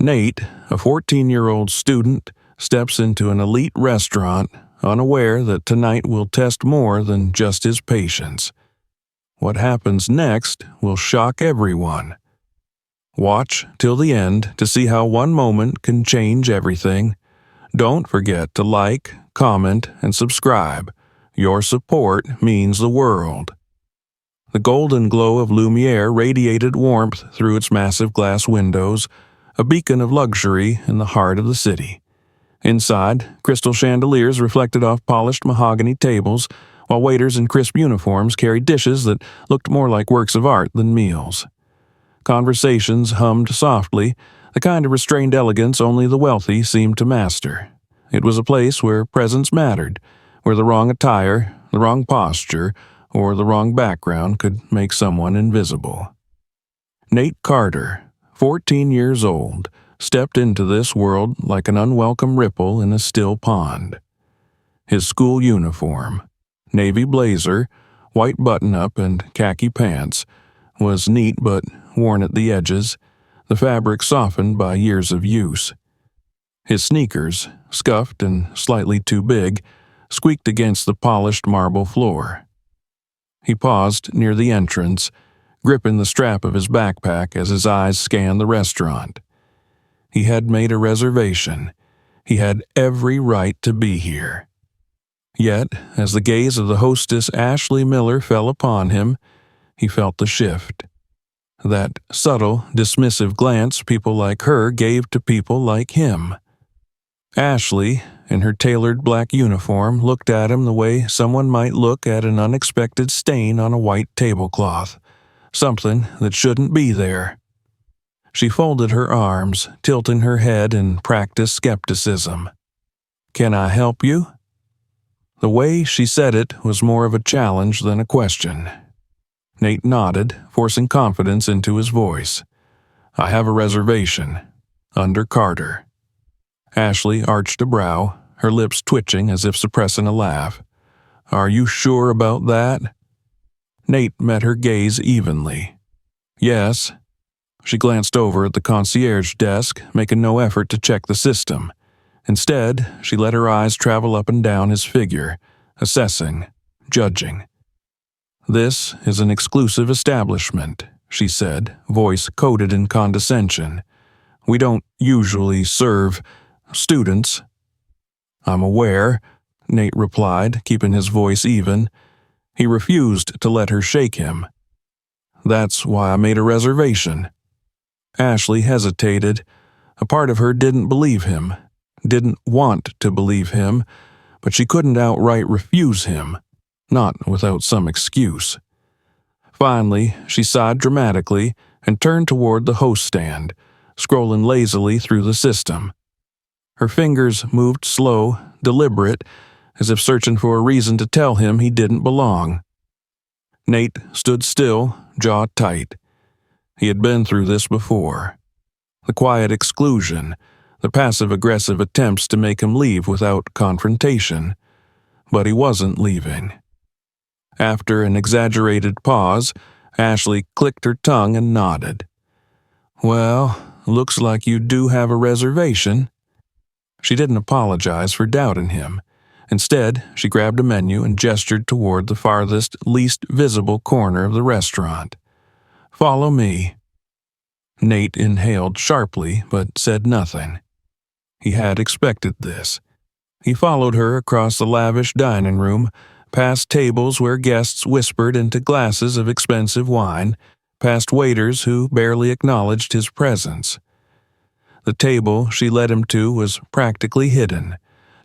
Nate, a 14-year-old student, steps into an elite restaurant, unaware that tonight will test more than just his patience. What happens next will shock everyone. Watch till the end to see how one moment can change everything. Don't forget to like, comment, and subscribe. Your support means the world. The golden glow of Lumiere radiated warmth through its massive glass windows, a beacon of luxury in the heart of the city. Inside, crystal chandeliers reflected off polished mahogany tables, while waiters in crisp uniforms carried dishes that looked more like works of art than meals. Conversations hummed softly, the kind of restrained elegance only the wealthy seemed to master. It was a place where presence mattered, where the wrong attire, the wrong posture, or the wrong background could make someone invisible. Nate Carter, 14 years old, stepped into this world like an unwelcome ripple in a still pond. His school uniform, navy blazer, white button-up, and khaki pants, was neat but worn at the edges, the fabric softened by years of use. His sneakers, scuffed and slightly too big, squeaked against the polished marble floor. He paused near the entrance, gripping the strap of his backpack as his eyes scanned the restaurant. He had made a reservation. He had every right to be here. Yet, as the gaze of the hostess Ashley Miller fell upon him, he felt the shift. That subtle, dismissive glance people like her gave to people like him. Ashley, in her tailored black uniform, looked at him the way someone might look at an unexpected stain on a white tablecloth, something that shouldn't be there. She folded her arms, tilting her head in practiced skepticism. "Can I help you?" The way she said it was more of a challenge than a question. Nate nodded, forcing confidence into his voice. "I have a reservation. Under Carter." Ashley arched a brow, her lips twitching as if suppressing a laugh. "Are you sure about that?" Nate met her gaze evenly. "Yes." She glanced over at the concierge desk, making no effort to check the system. Instead, she let her eyes travel up and down his figure, assessing, judging. "This is an exclusive establishment," she said, voice coated in condescension. "We don't usually serve students." "I'm aware," Nate replied, keeping his voice even. He refused to let her shake him. "That's why I made a reservation." Ashley hesitated. A part of her didn't believe him, didn't want to believe him, but she couldn't outright refuse him, not without some excuse. Finally, she sighed dramatically and turned toward the host stand, scrolling lazily through the system. Her fingers moved slow, deliberate, as if searching for a reason to tell him he didn't belong. Nate stood still, jaw tight. He had been through this before. The quiet exclusion, the passive-aggressive attempts to make him leave without confrontation. But he wasn't leaving. After an exaggerated pause, Ashley clicked her tongue and nodded. "Well, looks like you do have a reservation." She didn't apologize for doubting him. Instead, she grabbed a menu and gestured toward the farthest, least visible corner of the restaurant. "Follow me." Nate inhaled sharply, but said nothing. He had expected this. He followed her across the lavish dining room, past tables where guests whispered into glasses of expensive wine, past waiters who barely acknowledged his presence. The table she led him to was practically hidden,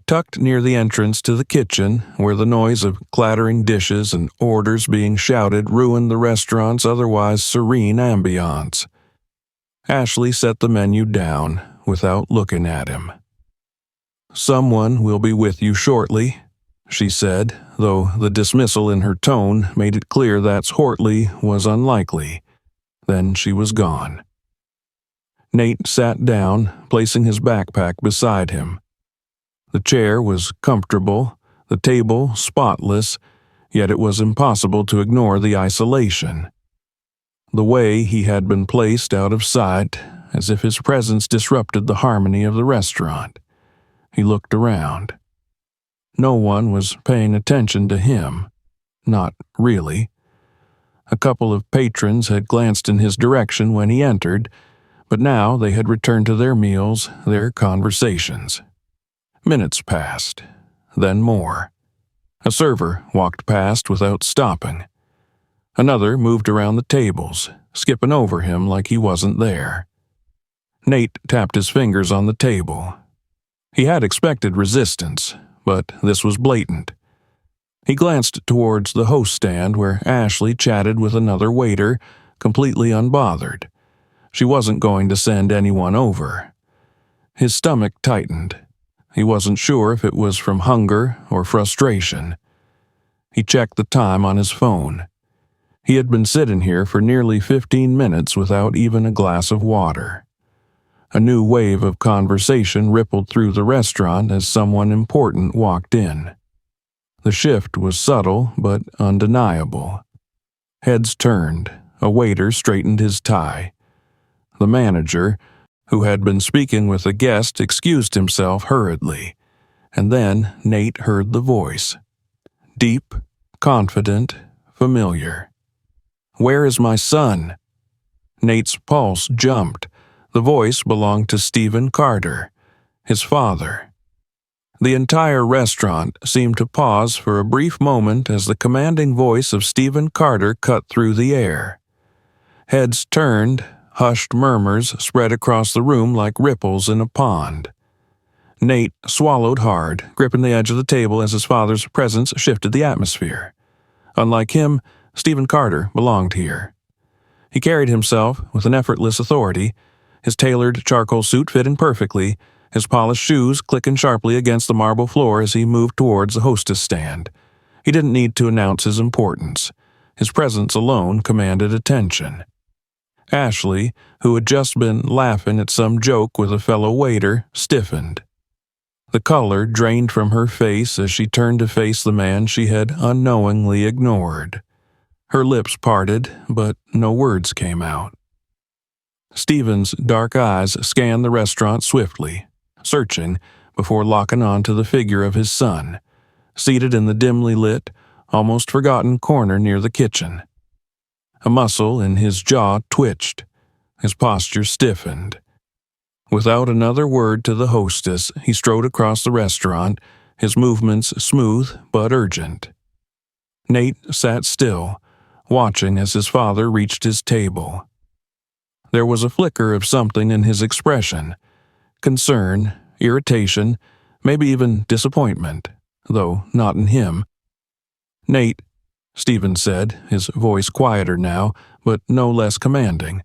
tucked near the entrance to the kitchen, where the noise of clattering dishes and orders being shouted ruined the restaurant's otherwise serene ambiance. Ashley set the menu down without looking at him. "Someone will be with you shortly," she said, though the dismissal in her tone made it clear that Hortley was unlikely. Then she was gone. Nate sat down, placing his backpack beside him. The chair was comfortable, the table spotless, yet it was impossible to ignore the isolation. The way he had been placed out of sight, as if his presence disrupted the harmony of the restaurant. He looked around. No one was paying attention to him. Not really. A couple of patrons had glanced in his direction when he entered, but now they had returned to their meals, their conversations. Minutes passed, then more. A server walked past without stopping. Another moved around the tables, skipping over him like he wasn't there. Nate tapped his fingers on the table. He had expected resistance, but this was blatant. He glanced towards the host stand where Ashley chatted with another waiter, completely unbothered. She wasn't going to send anyone over. His stomach tightened. He wasn't sure if it was from hunger or frustration. He checked the time on his phone. He had been sitting here for nearly 15 minutes without even a glass of water. A new wave of conversation rippled through the restaurant as someone important walked in. The shift was subtle but undeniable. Heads turned. A waiter straightened his tie. The manager, who had been speaking with a guest, excused himself hurriedly, and then Nate heard the voice. Deep, confident, familiar. "Where is my son?" Nate's pulse jumped. The voice belonged to Stephen Carter, his father. The entire restaurant seemed to pause for a brief moment as the commanding voice of Stephen Carter cut through the air. Heads turned, hushed murmurs spread across the room like ripples in a pond. Nate swallowed hard, gripping the edge of the table as his father's presence shifted the atmosphere. Unlike him, Stephen Carter belonged here. He carried himself with an effortless authority, his tailored charcoal suit fitting perfectly, his polished shoes clicking sharply against the marble floor as he moved towards the hostess stand. He didn't need to announce his importance. His presence alone commanded attention. Ashley, who had just been laughing at some joke with a fellow waiter, stiffened. The color drained from her face as she turned to face the man she had unknowingly ignored. Her lips parted, but no words came out. Stephen's dark eyes scanned the restaurant swiftly, searching before locking on to the figure of his son, seated in the dimly lit, almost forgotten corner near the kitchen. A muscle in his jaw twitched. His posture stiffened. Without another word to the hostess, he strode across the restaurant, his movements smooth but urgent. Nate sat still, watching as his father reached his table. There was a flicker of something in his expression. Concern, irritation, maybe even disappointment, though not in him. "Nate," Stephen said, his voice quieter now, but no less commanding.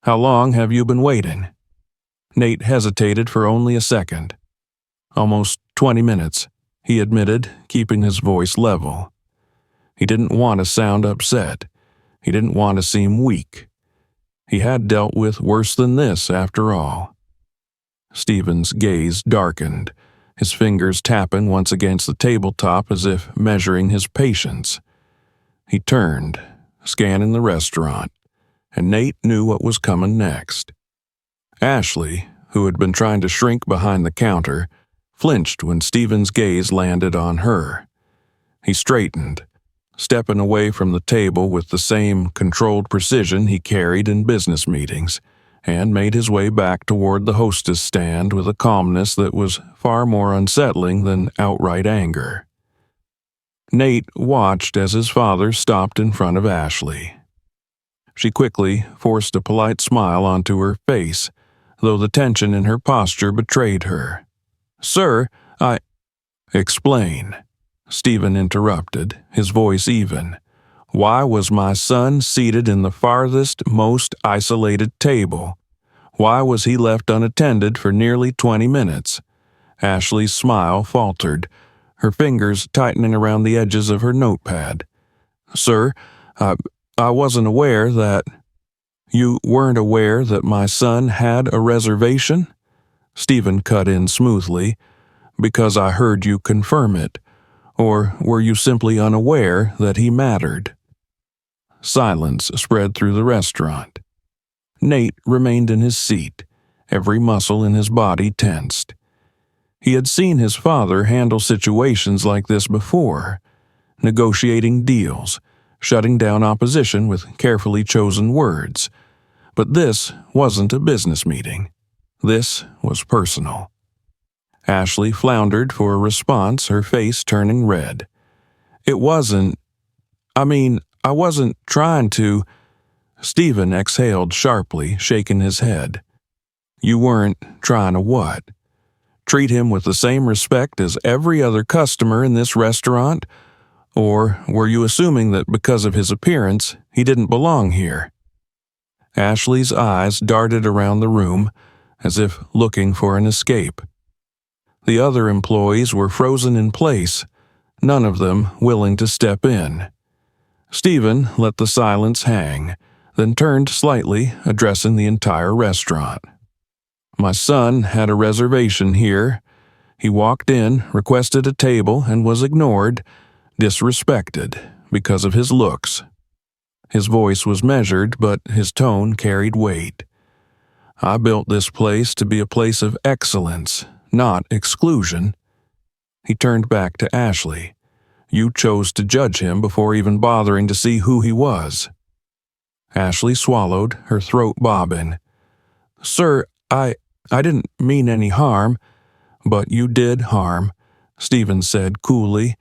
"How long have you been waiting?" Nate hesitated for only a second. "Almost 20 minutes, he admitted, keeping his voice level. He didn't want to sound upset. He didn't want to seem weak. He had dealt with worse than this, after all. Stephen's gaze darkened, his fingers tapping once against the tabletop as if measuring his patience. He turned, scanning the restaurant, and Nate knew what was coming next. Ashley, who had been trying to shrink behind the counter, flinched when Stephen's gaze landed on her. He straightened, stepping away from the table with the same controlled precision he carried in business meetings, and made his way back toward the hostess stand with a calmness that was far more unsettling than outright anger. Nate watched as his father stopped in front of Ashley. She quickly forced a polite smile onto her face, though the tension in her posture betrayed her. "Sir, I—" "Explain," Stephen interrupted, his voice even. "Why was my son seated in the farthest, most isolated table? Why was he left unattended for nearly 20 minutes? Ashley's smile faltered, her fingers tightening around the edges of her notepad. "Sir, I wasn't aware that—" "You weren't aware that my son had a reservation?" Stephen cut in smoothly. "Because I heard you confirm it. Or were you simply unaware that he mattered?" Silence spread through the restaurant. Nate remained in his seat, every muscle in his body tensed. He had seen his father handle situations like this before, negotiating deals, shutting down opposition with carefully chosen words. But this wasn't a business meeting. This was personal. Ashley floundered for a response, her face turning red. I wasn't trying to. Stephen exhaled sharply, shaking his head. You weren't trying to what? Treat him with the same respect as every other customer in this restaurant? Or were you assuming that because of his appearance, he didn't belong here? Ashley's eyes darted around the room, as if looking for an escape. The other employees were frozen in place, none of them willing to step in. Stephen let the silence hang, then turned slightly, addressing the entire restaurant. My son had a reservation here. He walked in, requested a table, and was ignored, disrespected, because of his looks. His voice was measured, but his tone carried weight. I built this place to be a place of excellence, not exclusion. He turned back to Ashley. You chose to judge him before even bothering to see who he was. Ashley swallowed, her throat bobbing. Sir, I didn't mean any harm. But you did harm, Stephen said coolly,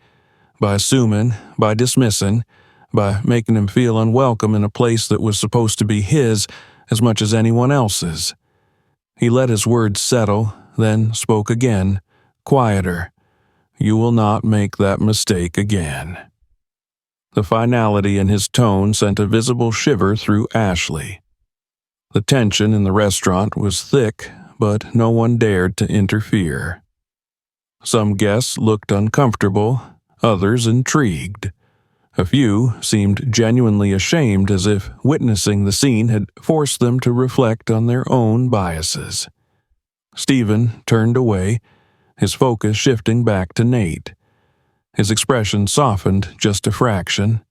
by assuming, by dismissing, by making him feel unwelcome in a place that was supposed to be his as much as anyone else's. He let his words settle, then spoke again, quieter. You will not make that mistake again. The finality in his tone sent a visible shiver through Ashley. The tension in the restaurant was thick, but no one dared to interfere. Some guests looked uncomfortable, others intrigued. A few seemed genuinely ashamed, as if witnessing the scene had forced them to reflect on their own biases. Stephen turned away, his focus shifting back to Nate. His expression softened just a fraction.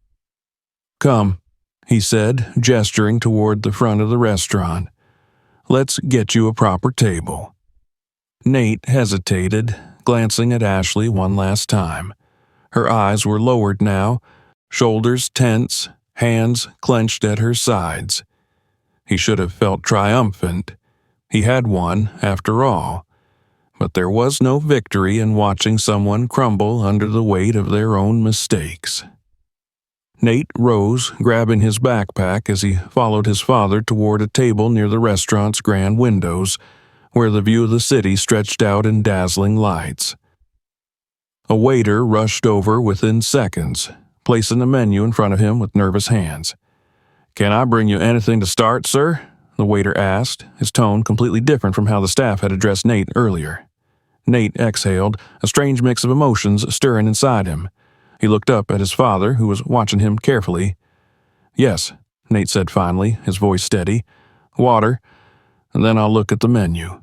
Come, he said, gesturing toward the front of the restaurant. Let's get you a proper table. Nate hesitated, glancing at Ashley one last time. Her eyes were lowered now, shoulders tense, hands clenched at her sides. He should have felt triumphant. He had won, after all. But there was no victory in watching someone crumble under the weight of their own mistakes. Nate rose, grabbing his backpack as he followed his father toward a table near the restaurant's grand windows, where the view of the city stretched out in dazzling lights. A waiter rushed over within seconds, placing the menu in front of him with nervous hands. Can I bring you anything to start, sir? The waiter asked, his tone completely different from how the staff had addressed Nate earlier. Nate exhaled, a strange mix of emotions stirring inside him. He looked up at his father, who was watching him carefully. Yes, Nate said finally, his voice steady. Water, and then I'll look at the menu.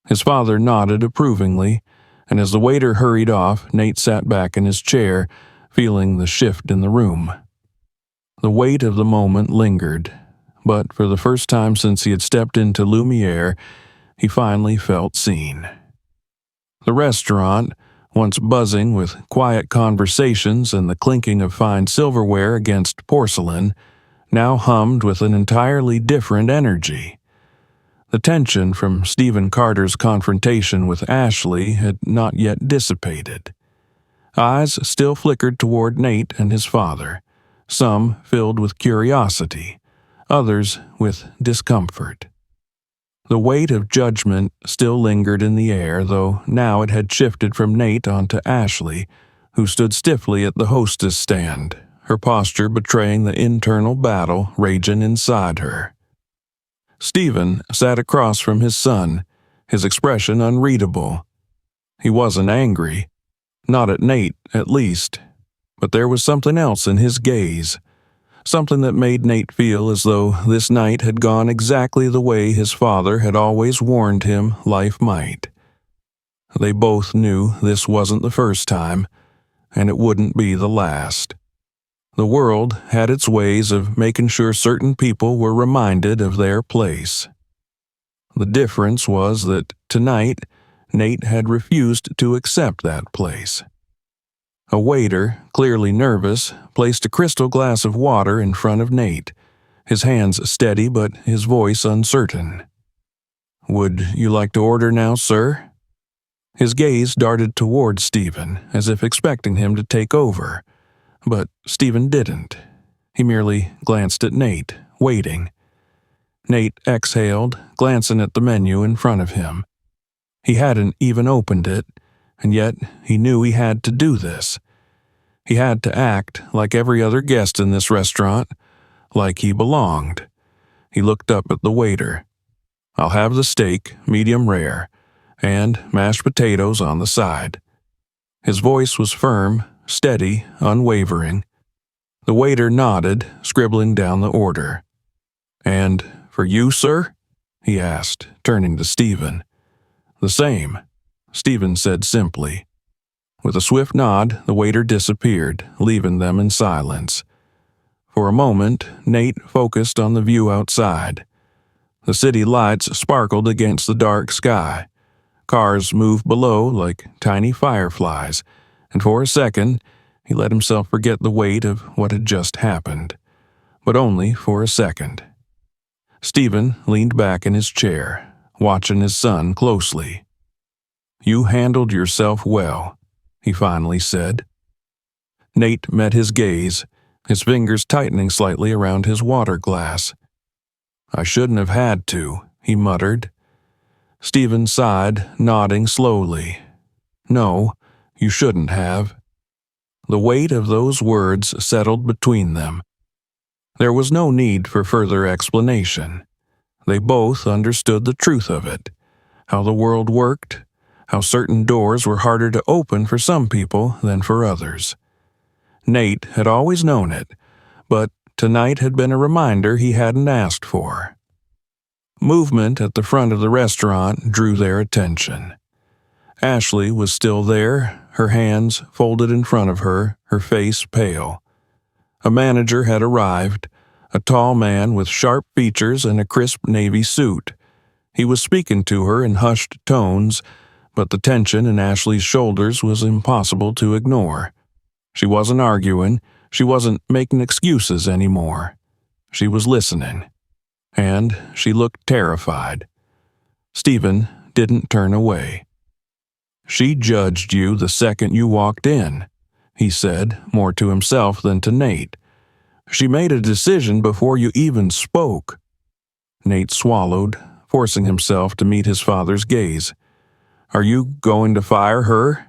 His father nodded approvingly, and as the waiter hurried off, Nate sat back in his chair, feeling the shift in the room. The weight of the moment lingered, but for the first time since he had stepped into Lumiere, he finally felt seen. The restaurant, once buzzing with quiet conversations and the clinking of fine silverware against porcelain, now hummed with an entirely different energy. The tension from Stephen Carter's confrontation with Ashley had not yet dissipated. Eyes still flickered toward Nate and his father, some filled with curiosity, others with discomfort. The weight of judgment still lingered in the air, though now it had shifted from Nate onto Ashley, who stood stiffly at the hostess stand, her posture betraying the internal battle raging inside her. Stephen sat across from his son, his expression unreadable. He wasn't angry, not at Nate, at least, but there was something else in his gaze, something that made Nate feel as though this night had gone exactly the way his father had always warned him life might. They both knew this wasn't the first time, and it wouldn't be the last. The world had its ways of making sure certain people were reminded of their place. The difference was that tonight, Nate had refused to accept that place. A waiter, clearly nervous, placed a crystal glass of water in front of Nate, his hands steady but his voice uncertain. "Would you like to order now, sir?" His gaze darted toward Stephen, as if expecting him to take over, but Stephen didn't. He merely glanced at Nate, waiting. Nate exhaled, glancing at the menu in front of him. He hadn't even opened it, and yet he knew he had to do this. He had to act like every other guest in this restaurant, like he belonged. He looked up at the waiter. "I'll have the steak, medium rare, and mashed potatoes on the side." His voice was firm, steady, unwavering. The waiter nodded, scribbling down the order. "And for you, sir?" he asked, turning to Stephen. "The same," Stephen said simply. With a swift nod, the waiter disappeared, leaving them in silence. For a moment, Nate focused on the view outside. The city lights sparkled against the dark sky. Cars moved below like tiny fireflies, and for a second, he let himself forget the weight of what had just happened. But only for a second. Stephen leaned back in his chair, watching his son closely. "You handled yourself well," he finally said. Nate met his gaze, his fingers tightening slightly around his water glass. "I shouldn't have had to," he muttered. Stephen sighed, nodding slowly. "No, you shouldn't have." The weight of those words settled between them. There was no need for further explanation. They both understood the truth of it, how the world worked, how certain doors were harder to open for some people than for others. Nate had always known it, but tonight had been a reminder he hadn't asked for. Movement at the front of the restaurant drew their attention. Ashley was still there, her hands folded in front of her, her face pale. A manager had arrived, a tall man with sharp features and a crisp navy suit. He was speaking to her in hushed tones, but the tension in Ashley's shoulders was impossible to ignore. She wasn't arguing, she wasn't making excuses anymore. She was listening. And she looked terrified. Stephen didn't turn away. "She judged you the second you walked in," he said, more to himself than to Nate. "She made a decision before you even spoke." Nate swallowed, forcing himself to meet his father's gaze. "Are you going to fire her?"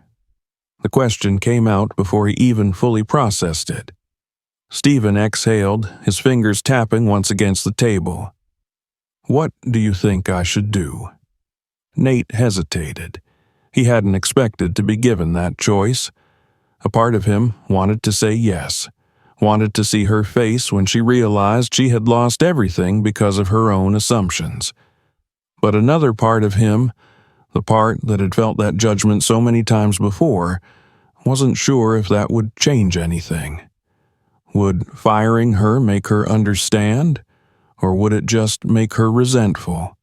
The question came out before he even fully processed it. Stephen exhaled, his fingers tapping once against the table. "What do you think I should do?" Nate hesitated. He hadn't expected to be given that choice. A part of him wanted to say yes, wanted to see her face when she realized she had lost everything because of her own assumptions. But another part of him, the part that had felt that judgment so many times before, wasn't sure if that would change anything. Would firing her make her understand, or would it just make her resentful?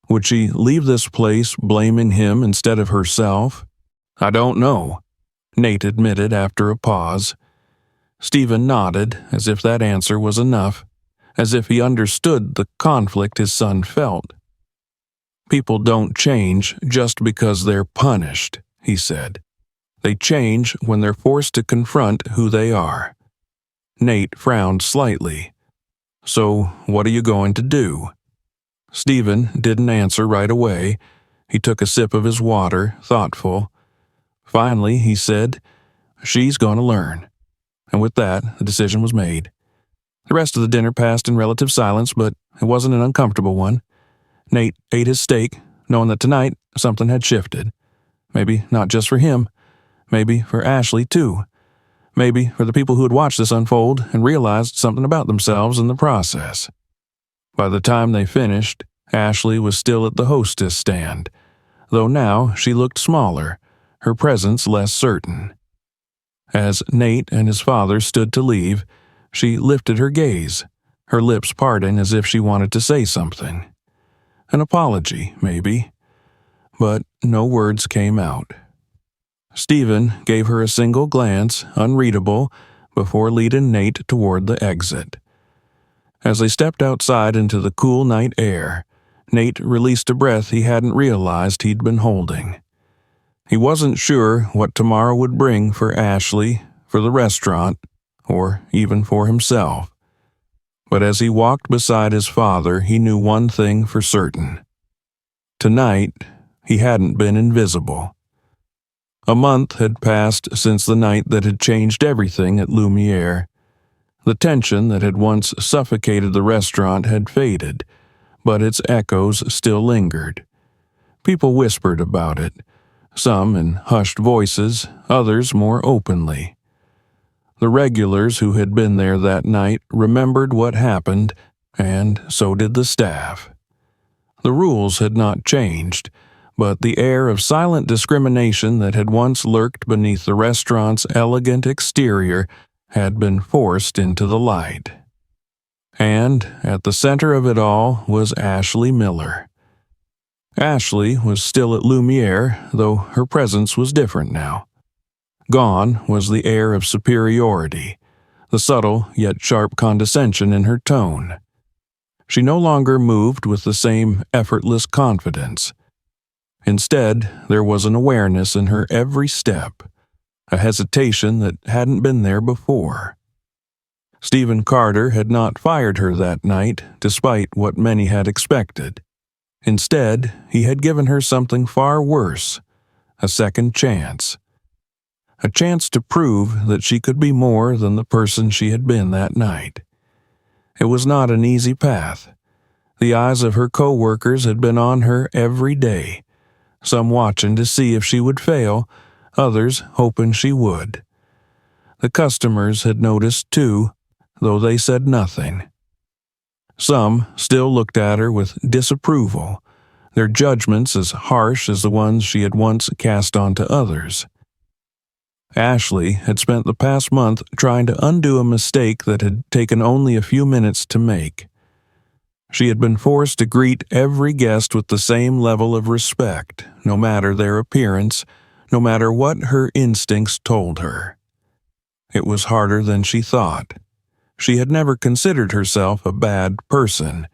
Would she leave this place blaming him instead of herself? "I don't know," Nate admitted after a pause. Stephen nodded, as if that answer was enough, as if he understood the conflict his son felt. "People don't change just because they're punished," he said. "They change when they're forced to confront who they are." Nate frowned slightly. "So, what are you going to do?" Stephen didn't answer right away. He took a sip of his water, thoughtful. Finally, he said, "She's going to learn." And with that, the decision was made. The rest of the dinner passed in relative silence, but it wasn't an uncomfortable one. Nate ate his steak, knowing that tonight something had shifted. Maybe not just for him. Maybe for Ashley, too. Maybe for the people who had watched this unfold and realized something about themselves in the process. By the time they finished, Ashley was still at the hostess stand, though now she looked smaller, her presence less certain. As Nate and his father stood to leave, she lifted her gaze, her lips parting as if she wanted to say something. An apology, maybe. But no words came out. Stephen gave her a single glance, unreadable, before leading Nate toward the exit. As they stepped outside into the cool night air, Nate released a breath he hadn't realized he'd been holding. He wasn't sure what tomorrow would bring for Ashley, for the restaurant, or even for himself. But as he walked beside his father, he knew one thing for certain. Tonight, he hadn't been invisible. A month had passed since the night that had changed everything at Lumiere. The tension that had once suffocated the restaurant had faded, but its echoes still lingered. People whispered about it, some in hushed voices, others more openly. The regulars who had been there that night remembered what happened, and so did the staff. The rules had not changed, but the air of silent discrimination that had once lurked beneath the restaurant's elegant exterior had been forced into the light. And at the center of it all was Ashley Miller. Ashley was still at Lumiere, though her presence was different now. Gone was the air of superiority, the subtle yet sharp condescension in her tone. She no longer moved with the same effortless confidence. Instead, there was an awareness in her every step, a hesitation that hadn't been there before. Stephen Carter had not fired her that night, despite what many had expected. Instead, he had given her something far worse, a second chance. A chance to prove that she could be more than the person she had been that night. It was not an easy path. The eyes of her co-workers had been on her every day, some watching to see if she would fail, others hoping she would. The customers had noticed too, though they said nothing. Some still looked at her with disapproval, their judgments as harsh as the ones she had once cast onto others. Ashley had spent the past month trying to undo a mistake that had taken only a few minutes to make. She had been forced to greet every guest with the same level of respect, no matter their appearance, no matter what her instincts told her. It was harder than she thought. She had never considered herself a bad person,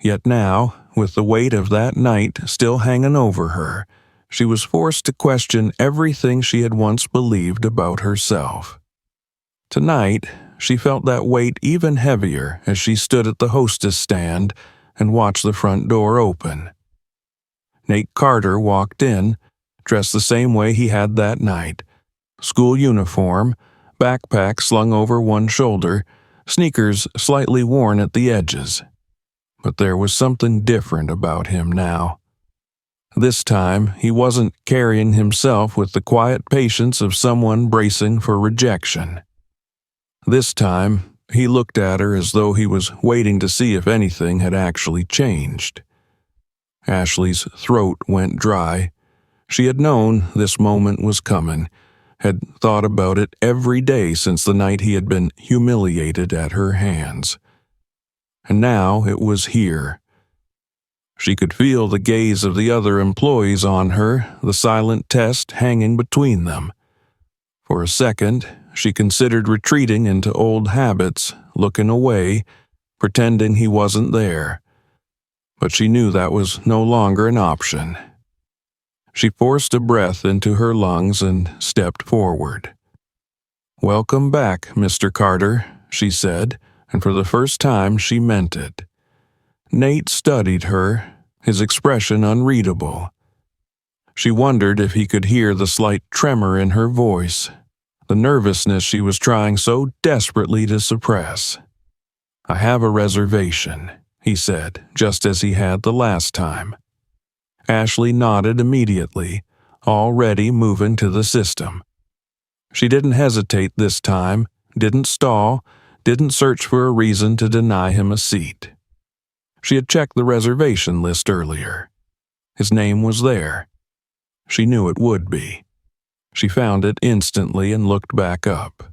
yet now, with the weight of that night still hanging over her, she was forced to question everything she had once believed about herself. Tonight, she felt that weight even heavier as she stood at the hostess stand and watched the front door open. Nate Carter walked in, dressed the same way he had that night, school uniform, backpack slung over one shoulder, sneakers slightly worn at the edges. But there was something different about him now. This time, he wasn't carrying himself with the quiet patience of someone bracing for rejection. This time, he looked at her as though he was waiting to see if anything had actually changed. Ashley's throat went dry. She had known this moment was coming, had thought about it every day since the night he had been humiliated at her hands. And now it was here. She could feel the gaze of the other employees on her, the silent test hanging between them. For a second, she considered retreating into old habits, looking away, pretending he wasn't there. But she knew that was no longer an option. She forced a breath into her lungs and stepped forward. "Welcome back, Mr. Carter," she said, and for the first time she meant it. Nate studied her, his expression unreadable. She wondered if he could hear the slight tremor in her voice, the nervousness she was trying so desperately to suppress. "I have a reservation," he said, just as he had the last time. Ashley nodded immediately, already moving to the system. She didn't hesitate this time, didn't stall, didn't search for a reason to deny him a seat. She had checked the reservation list earlier. His name was there. She knew it would be. She found it instantly and looked back up.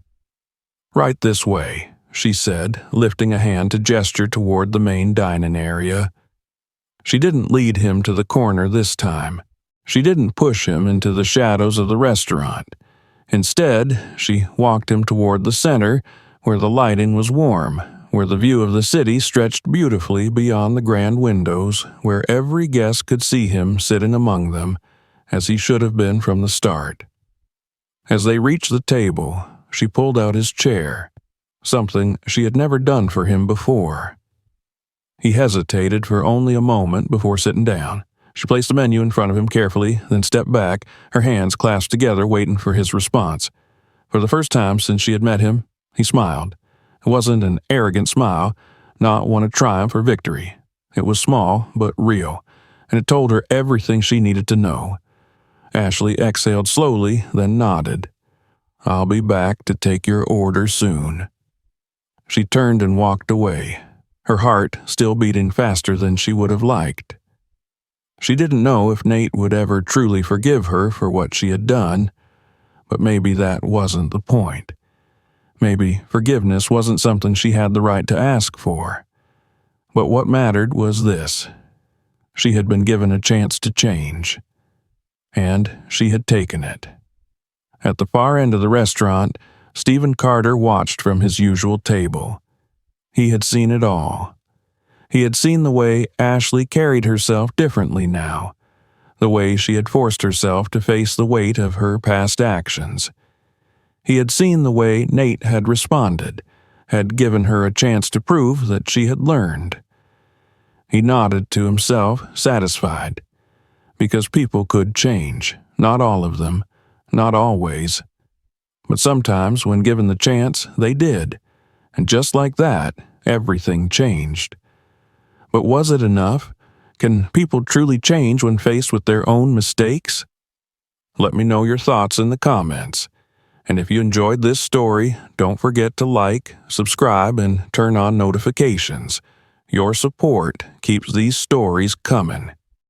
"Right this way," she said, lifting a hand to gesture toward the main dining area. She didn't lead him to the corner this time. She didn't push him into the shadows of the restaurant. Instead, she walked him toward the center, where the lighting was warm, where the view of the city stretched beautifully beyond the grand windows, where every guest could see him sitting among them, as he should have been from the start. As they reached the table, she pulled out his chair, something she had never done for him before. He hesitated for only a moment before sitting down. She placed the menu in front of him carefully, then stepped back, her hands clasped together, waiting for his response. For the first time since she had met him, he smiled. It wasn't an arrogant smile, not one of triumph or victory. It was small, but real, and it told her everything she needed to know. Ashley exhaled slowly, then nodded. "I'll be back to take your order soon." She turned and walked away, her heart still beating faster than she would have liked. She didn't know if Nate would ever truly forgive her for what she had done, but maybe that wasn't the point. Maybe forgiveness wasn't something she had the right to ask for. But what mattered was this: she had been given a chance to change. And she had taken it. At the far end of the restaurant, Stephen Carter watched from his usual table. He had seen it all. He had seen the way Ashley carried herself differently now, the way she had forced herself to face the weight of her past actions. He had seen the way Nate had responded, had given her a chance to prove that she had learned. He nodded to himself, satisfied. Because people could change, not all of them, not always. But sometimes, when given the chance, they did. And just like that, everything changed. But was it enough? Can people truly change when faced with their own mistakes? Let me know your thoughts in the comments. And if you enjoyed this story, don't forget to like, subscribe, and turn on notifications. Your support keeps these stories coming.